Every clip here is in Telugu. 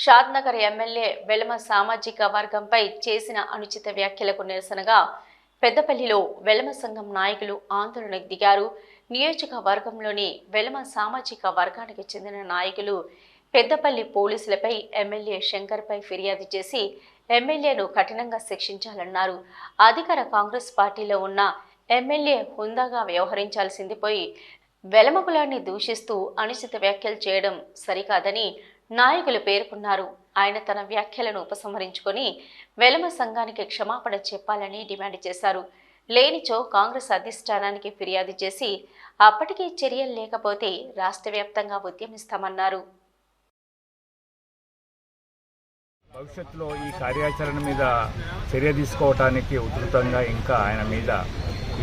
షాద్నగర్ ఎమ్మెల్యే వెలమ సామాజిక వర్గంపై చేసిన అనుచిత వ్యాఖ్యలకు నిరసనగా పెద్దపల్లిలో వెలమ సంఘం నాయకులు ఆందోళనకు దిగారు. నియోజకవర్గంలోని వెలమ సామాజిక వర్గానికి చెందిన నాయకులు పెద్దపల్లి పోలీసులపై ఎమ్మెల్యే శంకర్పై ఫిర్యాదు చేసి ఎమ్మెల్యేను కఠినంగా శిక్షించాలన్నారు. అధికార కాంగ్రెస్ పార్టీలో ఉన్న ఎమ్మెల్యే హుందాగా వ్యవహరించాల్సింది పోయి వెలమ కులాన్ని దూషిస్తూ అనుచిత వ్యాఖ్యలు చేయడం సరికాదని నాయకులు పేర్కొన్నారు. ఆయన తన వ్యాఖ్యలను ఉపసంహరించుకొని వెలమ సంఘానికి క్షమాపణ చెప్పాలని డిమాండ్ చేశారు. లేనిచో కాంగ్రెస్ అధిష్టానానికి ఫిర్యాదు చేసి అప్పటికీ చర్యలు లేకపోతే రాష్ట్ర వ్యాప్తంగా ఉద్యమిస్తామన్నారు. భవిష్యత్తులో ఈ కార్యాచరణ మీద చర్య తీసుకోవడానికి ఉధృతంగా ఇంకా ఆయన మీద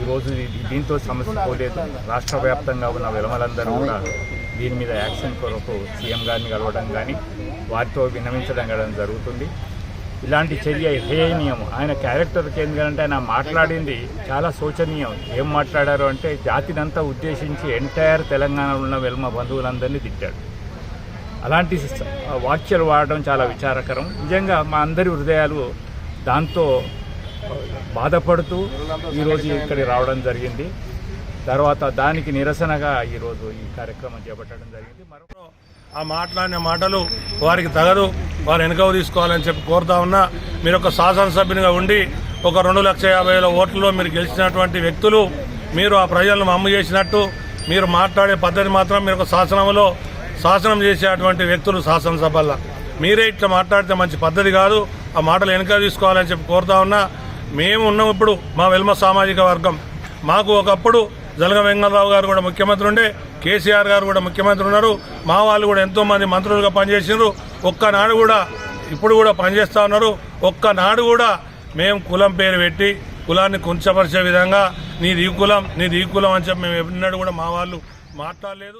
ఈరోజు దీంతో సమస్య పోలేదు. రాష్ట్ర వ్యాప్తంగా ఉన్న వెలమలందరూ కూడా దీని మీద యాక్షన్ కొరకు సీఎం గారిని కలవడం కానీ వారితో విన్నవించడం కానీ జరుగుతుంది. ఇలాంటి చర్య హేయనీయం. ఆయన క్యారెక్టర్కి ఎందుకంటే ఆయన మాట్లాడింది చాలా శోచనీయం. ఏం మాట్లాడారు అంటే జాతినంతా ఉద్దేశించి ఎంటైర్ తెలంగాణలో ఉన్న వెలమ బంధువులందరినీ తిట్టాడు. అలాంటి వాక్యాలు వాడడం చాలా విచారకరం. నిజంగా మా అందరి హృదయాలు దాంతో బాధపడుతూ ఈరోజు ఇక్కడికి రావడం జరిగింది. తర్వాత దానికి నిరసనగా ఈరోజు ఈ కార్యక్రమం చేపట్టడం జరిగింది. ఆ మాట్లాడిన మాటలు వారికి తగదు, వారు వెనుకకు తీసుకోవాలని చెప్పి కోరుతా ఉన్నా. మీరు ఒక శాసనసభ్యునిగా ఉండి ఒక 2,50,000 ఓట్లలో మీరు గెలిచినటువంటి వ్యక్తులు, మీరు ఆ ప్రజలను మమ్ము చేసినట్టు మీరు మాట్లాడే పద్ధతి మాత్రం మీరు ఒక శాసనం చేసేటువంటి వ్యక్తులు శాసనసభల్లో మీరే ఇట్లా మాట్లాడితే మంచి పద్ధతి కాదు. ఆ మాటలు వెనుక తీసుకోవాలని చెప్పి కోరుతా ఉన్నా. మేము ఉన్నాం ఇప్పుడు మా వెల్మ సామాజిక వర్గం. మాకు ఒకప్పుడు జలగం వెంగళరావు గారు కూడా ముఖ్యమంత్రి ఉండే, కేసీఆర్ గారు కూడా ముఖ్యమంత్రి ఉన్నారు. మా వాళ్ళు కూడా ఎంతోమంది మంత్రులుగా పనిచేసినారు. ఒక్కనాడు కూడా ఇప్పుడు కూడా పనిచేస్తూ ఉన్నారు. ఒక్కనాడు కూడా మేము కులం పేరు పెట్టి కులాన్ని కుంచపరిచే విధంగా నీది ఈ కులం అని చెప్పి మేము ఎన్నడూ కూడా మా వాళ్ళు మాట్లాడలేదు.